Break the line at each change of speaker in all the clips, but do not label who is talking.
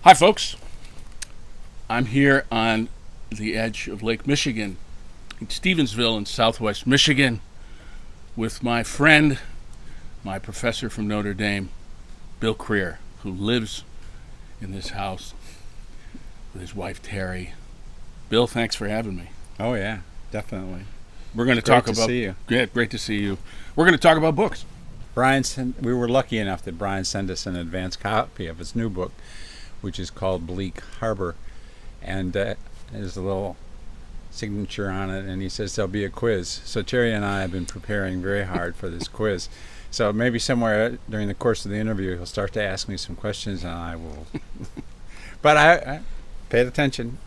Hi, folks. I'm here on the edge of Lake Michigan in Stevensville in southwest Michigan with my friend, my professor from Notre Dame, Bill Krier, who lives in this house with his wife, Terry. Bill, thanks for having me.
Oh, yeah, definitely.
We're going to talk about...
Great to see you.
Yeah, great to see you. We're going to talk about books.
We were lucky enough that Bryan sent us an advance copy of his new book, which is called Bleak Harbor, and there's a little signature on it, and he says there'll be a quiz. So Terry and I have been preparing very hard for this quiz. So maybe somewhere during the course of the interview he'll start to ask me some questions, and I will. But I paid attention.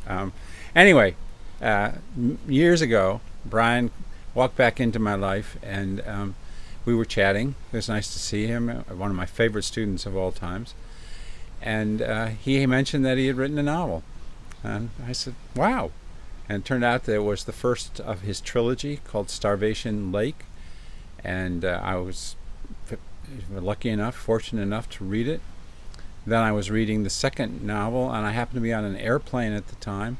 Anyway, years ago, Bryan walked back into my life, and we were chatting. It was nice to see him, one of my favorite students of all times. And he mentioned that he had written a novel. And I said, wow. And it turned out that it was the first of his trilogy called Starvation Lake. And I was fortunate enough to read it. Then I was reading the second novel, and I happened to be on an airplane at the time.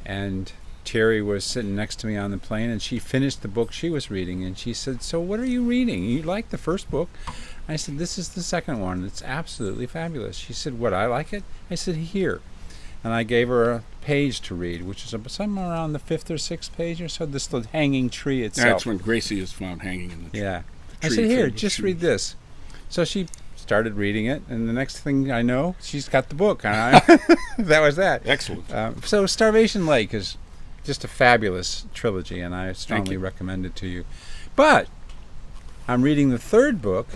And Terry was sitting next to me on the plane, and she finished the book she was reading. And she said, so what are you reading? You liked the first book? I said, this is the second one. It's absolutely fabulous. She said, what, I like it? I said, here. And I gave her a page to read, which is somewhere around the fifth or sixth page or so, this little hanging tree itself.
That's when Gracie is found hanging in the tree.
Yeah. I said, here, just read this. So she started reading it, and the next thing I know, she's got the book. And that was that.
Excellent.
So Starvation Lake is just a fabulous trilogy, and I strongly recommend it to you. But I'm reading the third book,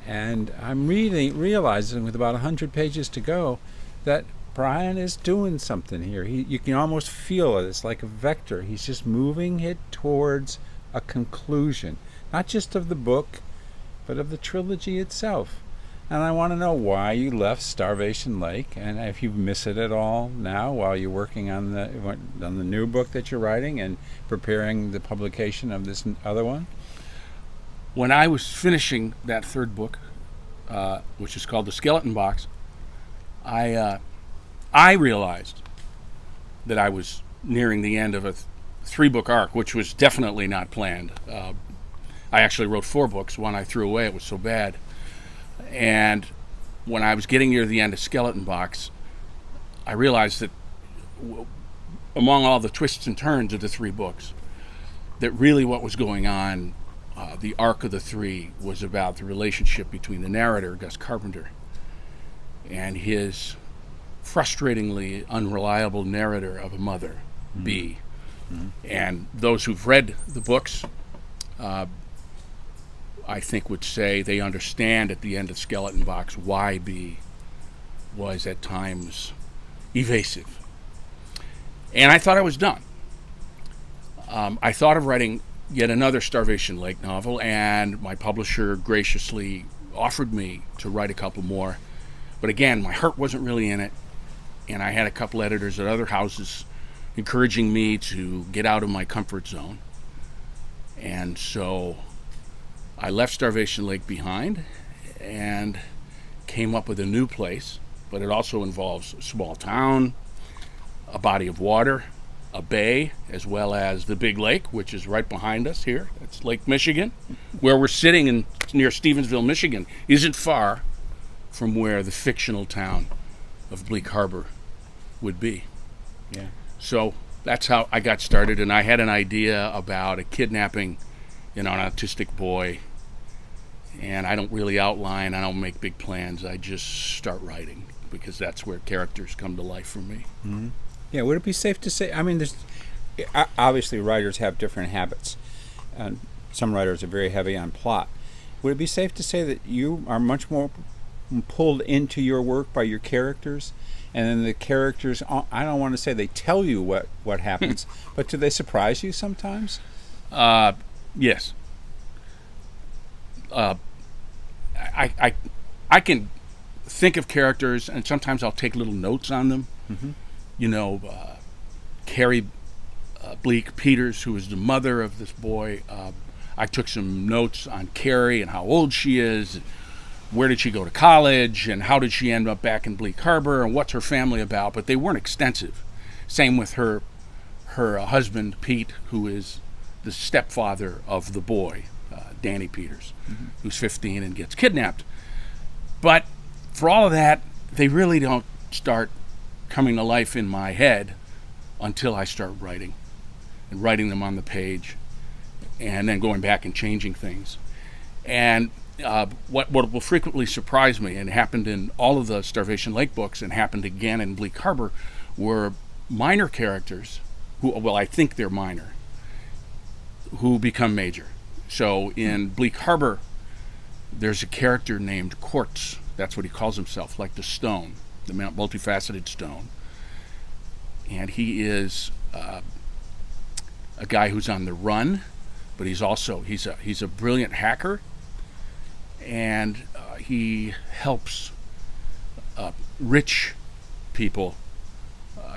and I'm realizing with about 100 pages to go that Bryan is doing something here. You can almost feel it. It's like a vector. He's just moving it towards a conclusion, not just of the book, but of the trilogy itself. And I want to know why you left Starvation Lake, and if you miss it at all now while you're working on the new book that you're writing and preparing the publication of this other one.
When I was finishing that third book, which is called The Skeleton Box, I realized that I was nearing the end of a three-book arc, which was definitely not planned. I actually wrote 4 books. One I threw away. It was so bad. And when I was getting near the end of Skeleton Box, I realized that among all the twists and turns of the 3 books, that really what was going on, the arc of the 3, was about the relationship between the narrator, Gus Carpenter, and his frustratingly unreliable narrator of a mother, B. Mm-hmm. And those who've read the books, I think would say they understand at the end of Skeleton Box why B was at times evasive. And I thought I was done. I thought of writing yet another Starvation Lake novel, and my publisher graciously offered me to write a couple more. But again, my heart wasn't really in it, and I had a couple editors at other houses encouraging me to get out of my comfort zone. And so I left Starvation Lake behind and came up with a new place, but it also involves a small town, a body of water, a bay, as well as the big lake, which is right behind us here. It's Lake Michigan, where we're sitting near Stevensville, Michigan. Isn't far from where the fictional town of Bleak Harbor would be.
Yeah.
So that's how I got started, and I had an idea about a kidnapping, an autistic boy, and I don't really outline, I don't make big plans, I just start writing, because that's where characters come to life for me.
Mm-hmm. Yeah, would it be safe to say, I mean, obviously writers have different habits, and some writers are very heavy on plot. Would it be safe to say that you are much more pulled into your work by your characters, and then the characters, I don't want to say they tell you what happens, but do they surprise you sometimes?
Yes. I can think of characters, and sometimes I'll take little notes on them.
Mm-hmm.
You know, Carrie Bleak Peters, who is the mother of this boy, I took some notes on Carrie and how old she is, where did she go to college, and how did she end up back in Bleak Harbor, and what's her family about, but they weren't extensive. Same with her husband, Pete, who is the stepfather of the boy, Danny Peters, who's 15 and gets kidnapped. But for all of that, they really don't start coming to life in my head until I start writing, and writing them on the page, and then going back and changing things. And what will frequently surprise me, and happened in all of the Starvation Lake books and happened again in Bleak Harbor, were minor characters who, well, I think they're minor, who become major. So in Bleak Harbor, there's a character named Quartz. That's what he calls himself, like the stone, the multifaceted stone. And he is a guy who's on the run, but he's a brilliant hacker, and he helps rich people,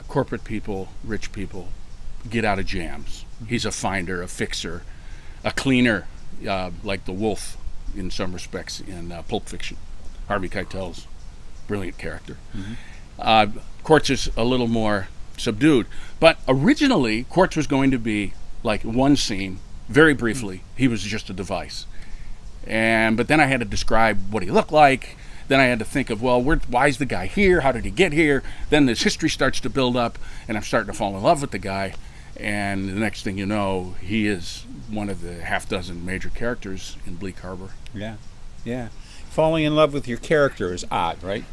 corporate people, rich people, get out of jams. He's a finder, a fixer, a cleaner, like the wolf in some respects in Pulp Fiction. Harvey Keitel's brilliant character. Quartz is a little more subdued, but originally Quartz was going to be like one scene, very briefly, he was just a device. But then I had to describe what he looked like. Then I had to think of, well, why is the guy here? How did he get here? Then this history starts to build up, and I'm starting to fall in love with the guy. And the next thing you know, he is one of the half dozen major characters in Bleak Harbor.
Yeah. Falling in love with your character is odd, right?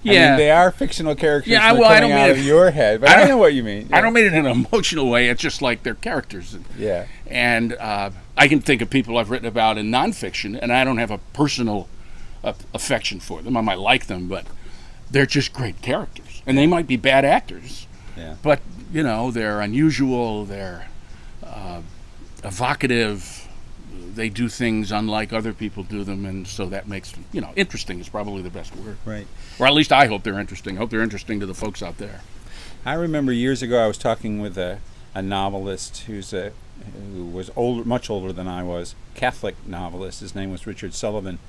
Yeah.
I mean, they are fictional characters.
Yeah,
well, I don't mean out of your head, but I know what you mean.
I don't mean it in an emotional way. It's just like they're characters.
Yeah.
And I can think of people I've written about in nonfiction, and I don't have a personal affection for them. I might like them, but they're just great characters. And they might be bad actors.
Yeah.
But, they're unusual, they're evocative, they do things unlike other people do them, and so that makes them, interesting is probably the best word.
Right.
Or at least I hope they're interesting. I hope they're interesting to the folks out there.
I remember years ago I was talking with a novelist who was much older than I was, Catholic novelist. His name was Richard Sullivan.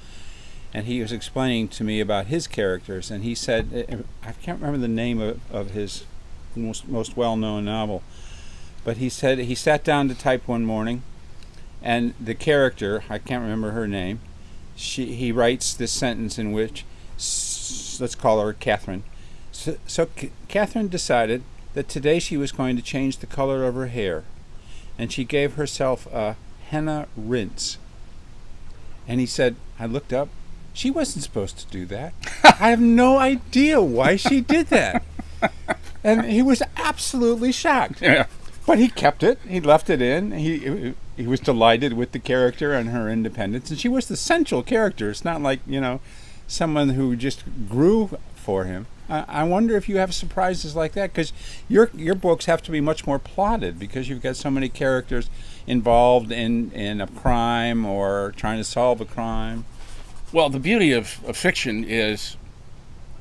And he was explaining to me about his characters, and he said, I can't remember the name of his most well-known novel, but he said he sat down to type one morning, and the character, I can't remember her name, he writes this sentence in which, let's call her Catherine. So Catherine decided that today she was going to change the color of her hair, and she gave herself a henna rinse. And he said, I looked up, she wasn't supposed to do that. I have no idea why she did that. And he was absolutely shocked.
Yeah.
But he kept it. He left it in. He was delighted with the character and her independence. And she was the central character. It's not like, someone who just grew for him. I wonder if you have surprises like that, because your books have to be much more plotted because you've got so many characters involved in a crime or trying to solve a crime.
Well, the beauty of fiction is,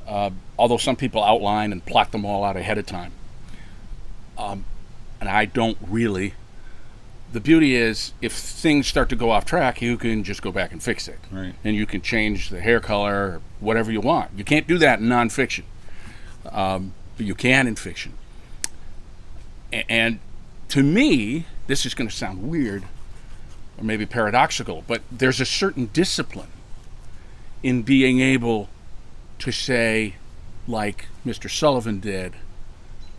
although some people outline and plot them all out ahead of time, and I don't really, the beauty is if things start to go off track, you can just go back and fix it.
Right. And
you can change the hair color, or whatever you want. You can't do that in nonfiction, but you can in fiction. And to me, this is going to sound weird or maybe paradoxical, but there's a certain discipline in being able to say, like Mr. Sullivan did,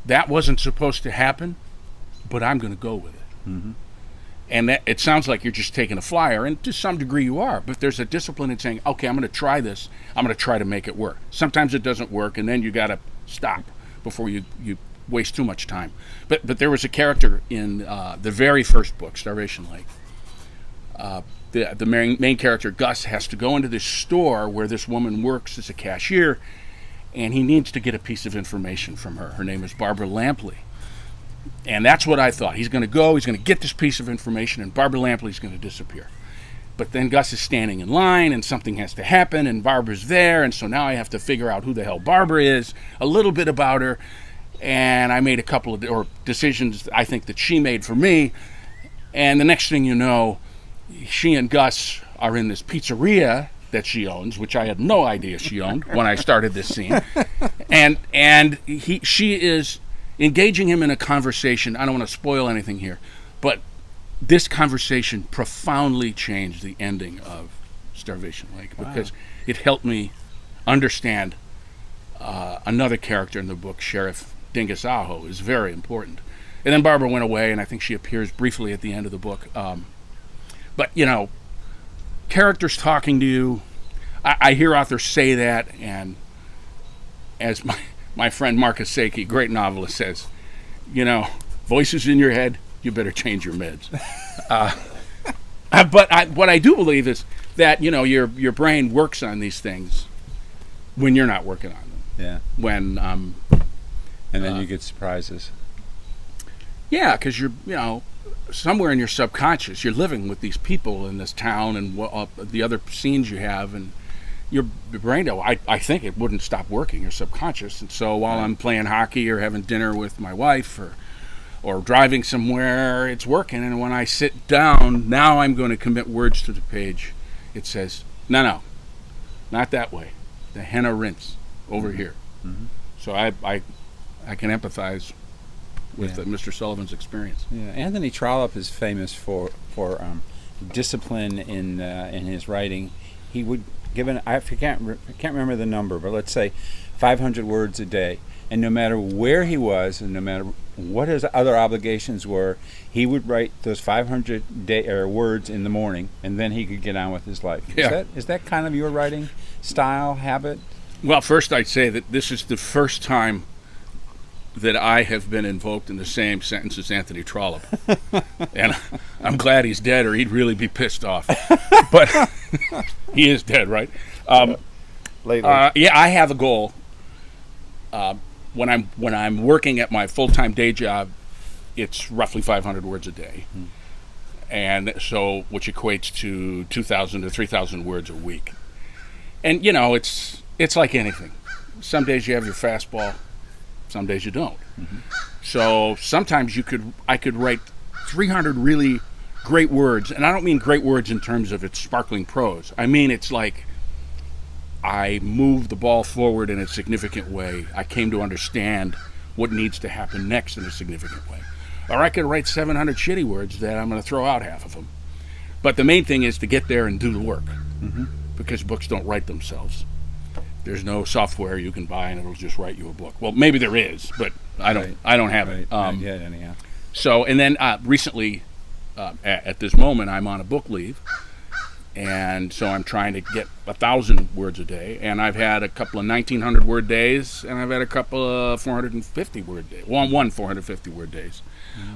that wasn't supposed to happen, but I'm going to go with it.
Mm-hmm.
And that, it sounds like you're just taking a flyer, and to some degree you are, but there's a discipline in saying, okay, I'm going to try this. I'm going to try to make it work. Sometimes it doesn't work, and then you got to stop before you waste too much time. But there was a character in the very first book, Starvation Lake. The main character, Gus, has to go into this store where this woman works as a cashier, and he needs to get a piece of information from her. Her name is Barbara Lampley. And that's what I thought. He's going to go, he's going to get this piece of information, and Barbara Lampley's going to disappear. But then Gus is standing in line, and something has to happen, and Barbara's there, and so now I have to figure out who the hell Barbara is, a little bit about her, and I made a couple of decisions I think that she made for me, and the next thing you know, she and Gus are in this pizzeria that she owns, which I had no idea she owned when I started this scene, and she is engaging him in a conversation. I don't want to spoil anything here, but this conversation profoundly changed the ending of Starvation Lake because it helped me understand another character in the book, Sheriff Dingus Aho, is very important. And then Barbara went away, and I think she appears briefly at the end of the book. But, characters talking to you, I hear authors say that, and as my friend Marcus Saki, great novelist, says, voices in your head, you better change your meds. But what I do believe is that, your brain works on these things when you're not working on them.
Yeah.
When
and then you get surprises.
Yeah, because you're somewhere in your subconscious, you're living with these people in this town and the other scenes you have, and your brain, I think it wouldn't stop working, your subconscious. And so while I'm playing hockey or having dinner with my wife or driving somewhere, it's working. And when I sit down, now I'm going to commit words to the page. It says, no, not that way. The henna rinse over here. Mm-hmm. So I can empathize with Mr. Sullivan's experience.
Yeah, Anthony Trollope is famous for discipline in his writing. He would give I can't remember the number, but let's say 500 words a day, and no matter where he was, and no matter what his other obligations were, he would write those 500 words in the morning, and then he could get on with his life.
Yeah.
Is that kind of your writing style, habit?
Well, first I'd say that this is the first time that I have been invoked in the same sentence as Anthony Trollope. And I'm glad he's dead, or he'd really be pissed off. But he is dead, right?
Lately.
I have a goal. When I'm working at my full-time day job, it's roughly 500 words a day. And so, which equates to 2,000 to 3,000 words a week. And, it's like anything. Some days you have your fastball. Some days you don't. Mm-hmm. So sometimes I could write 300 really great words, and I don't mean great words in terms of its sparkling prose. I mean it's like I moved the ball forward in a significant way. I came to understand what needs to happen next in a significant way. Or I could write 700 shitty words that I'm going to throw out half of them. But the main thing is to get there and do the work, because books don't write themselves. There's no software you can buy and it'll just write you a book. Well, maybe there is, but I don't have it.
Yeah, anyhow.
So, and then recently, at this moment, I'm on a book leave, and so I'm trying to get 1,000 words a day. And I've had a couple of 1,900 word days, and I've had a couple of 450 word days. One 450 word days,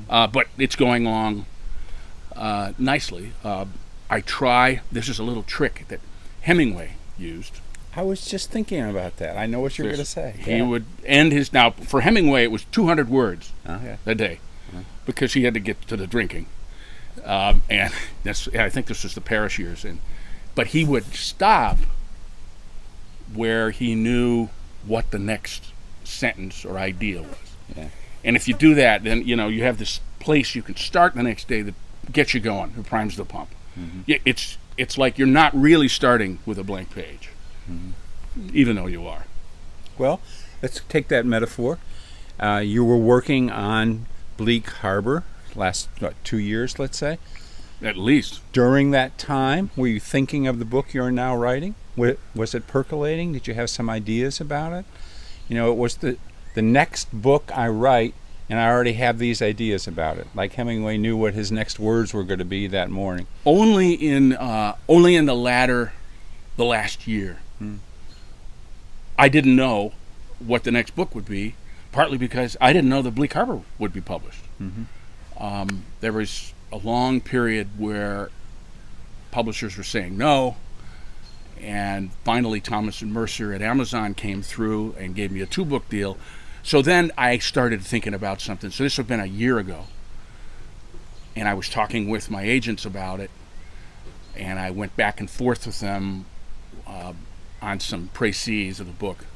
but it's going along nicely. I try. This is a little trick that Hemingway used.
I was just thinking about that. I know what you're going to say.
He would end his... Now, for Hemingway, it was 200 words a day because he had to get to the drinking. And I think this was the Paris years. But he would stop where he knew what the next sentence or idea was. Yeah. And if you do that, then, you have this place you can start the next day that gets you going, it primes the pump. Mm-hmm. It's like you're not really starting with a blank page. Even though you are.
Well, let's take that metaphor. You were working on Bleak Harbor last 2 years, let's say.
At least.
During that time, were you thinking of the book you're now writing? Was it percolating? Did you have some ideas about it? It was the next book I write, and I already have these ideas about it. Like Hemingway knew what his next words were going to be that morning. Only
in the last year. I didn't know what the next book would be, partly because I didn't know that Bleak Harbor would be published. There was a long period where publishers were saying no, and finally Thomas and Mercer at Amazon came through and gave me a 2-book deal. So then I started thinking about something. So this would have been a year ago, and I was talking with my agents about it, and I went back and forth with them on some précis of the book.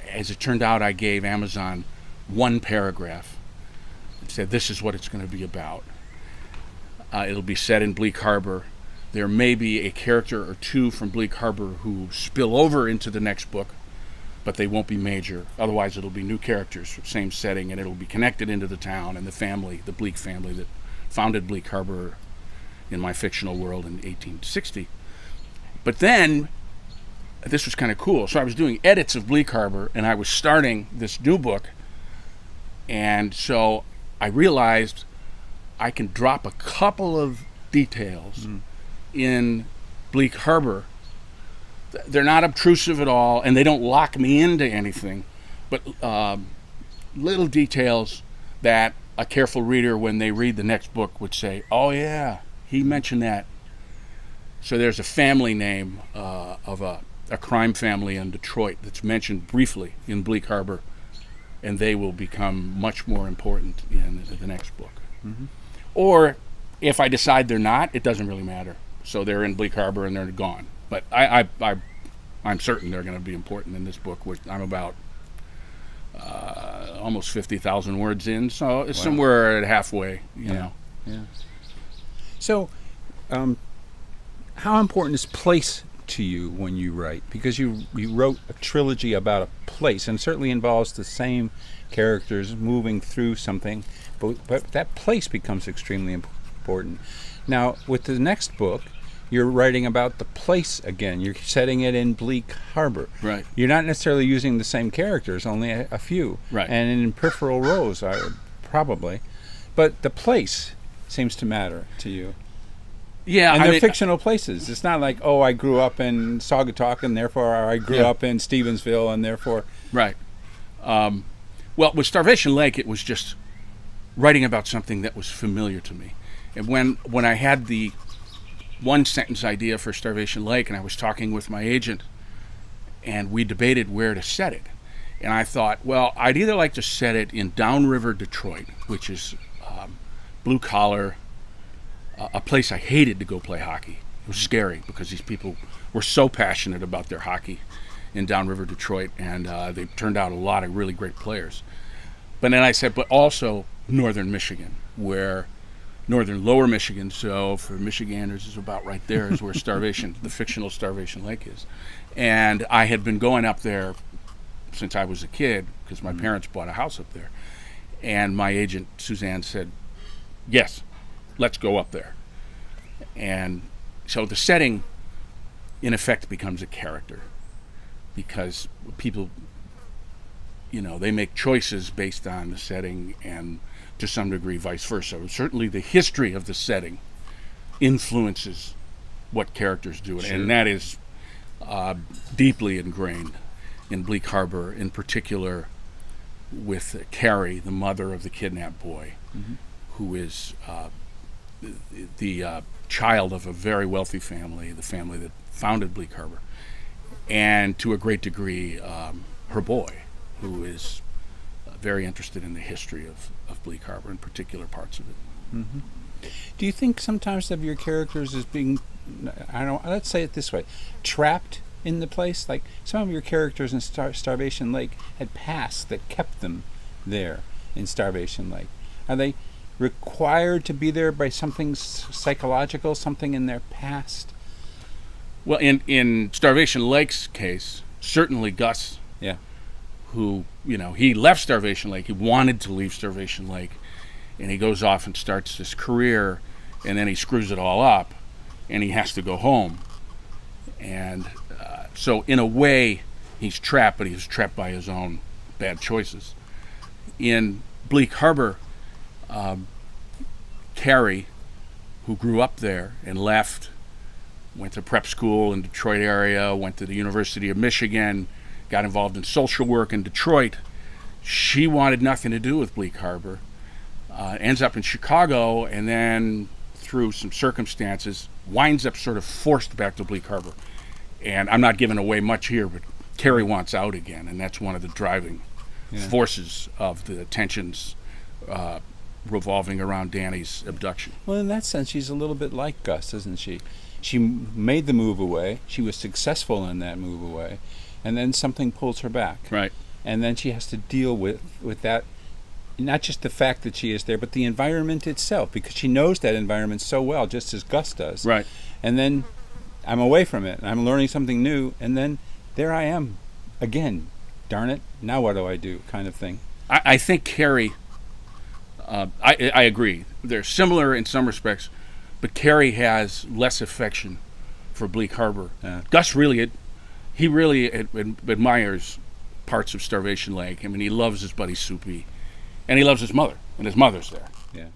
As it turned out, I gave Amazon one paragraph and said, this is what it's going to be about. It'll be set in Bleak Harbor. There may be a character or two from Bleak Harbor who spill over into the next book, but they won't be major. Otherwise, it'll be new characters, same setting, and it'll be connected into the town and the family, the Bleak family that founded Bleak Harbor in my fictional world in 1860. But then, this was kind of cool. So I was doing edits of Bleak Harbor, and I was starting this new book, and so I realized I can drop a couple of details in Bleak Harbor. They're not obtrusive at all, and they don't lock me into anything, but little details that a careful reader, when they read the next book, would say, oh yeah, he mentioned that. So there's a family name of a crime family in Detroit that's mentioned briefly in Bleak Harbor, and they will become much more important in the next book. Or if I decide they're not, it doesn't really matter. So they're in Bleak Harbor and they're gone. But I'm certain they're going to be important in this book, which I'm about almost 50,000 words in. So it's somewhere at halfway, you know.
Yeah. So, how important is place to you when you write? Because you wrote a trilogy about a place, and certainly involves the same characters moving through something, but that place becomes extremely important. Now, with the next book, you're writing about the place again. You're setting it in Bleak Harbor.
Right.
You're not necessarily using the same characters, only a few.
Right.
And in peripheral roles, probably. But the place seems to matter to you.
Yeah,
and they're fictional places. It's not like, oh, I grew up in Saugatuck, and therefore I grew up in Stevensville, and therefore...
Right. Well, with Starvation Lake, it was just writing about something that was familiar to me. And when I had the one-sentence idea for Starvation Lake, and I was talking with my agent, and we debated where to set it. And I thought, well, I'd either like to set it in downriver Detroit, which is blue-collar, a place I hated to go play hockey. It was scary because these people were so passionate about their hockey in downriver Detroit, and they turned out a lot of really great players. But then I said, but also northern Michigan, where northern lower Michigan, so for Michiganders is about right there is where the fictional Starvation Lake is. And I had been going up there since I was a kid because my parents bought a house up there. And my agent, Suzanne, said, yes, let's go up there. And so the setting, in effect, becomes a character because people, they make choices based on the setting and to some degree vice versa. Certainly the history of the setting influences what characters do. Sure. And that is deeply ingrained in Bleak Harbor, in particular with Carrie, the mother of the kidnapped boy, who is the child of a very wealthy family, the family that founded Bleak Harbor, and to a great degree her boy, who is very interested in the history of Bleak Harbor, in particular parts of it.
Do you think sometimes of your characters as being, let's say it this way, trapped in the place? Like some of your characters in Starvation Lake had past that kept them there in Starvation Lake. Are they required to be there by something psychological, something in their past?
Well, in Starvation Lake's case, certainly Gus, who, he left Starvation Lake. He wanted to leave Starvation Lake, and he goes off and starts this career, and then he screws it all up, and he has to go home. And so in a way, he's trapped, but he's trapped by his own bad choices. In Bleak Harbor, Carrie, who grew up there and left, went to prep school in Detroit area, went to the University of Michigan, got involved in social work in Detroit. She wanted nothing to do with Bleak Harbor. Ends up in Chicago, and then through some circumstances winds up sort of forced back to Bleak Harbor. And I'm not giving away much here, but Carrie wants out again, and that's one of the driving forces of the tensions revolving around Danny's abduction.
Well, in that sense, she's a little bit like Gus, isn't she? She made the move away. She was successful in that move away. And then something pulls her back.
Right.
And then she has to deal with that not just the fact that she is there, but the environment itself, because she knows that environment so well, just as Gus does.
Right.
And then I'm away from it, and I'm learning something new, and then there I am again. Darn it, now what do I do, kind of thing.
I think Carrie, I agree. They're similar in some respects, but Carrie has less affection for Bleak Harbor. Gus really admires parts of Starvation Lake. I mean, he loves his buddy Soupy, and he loves his mother, and his mother's there.
Yeah.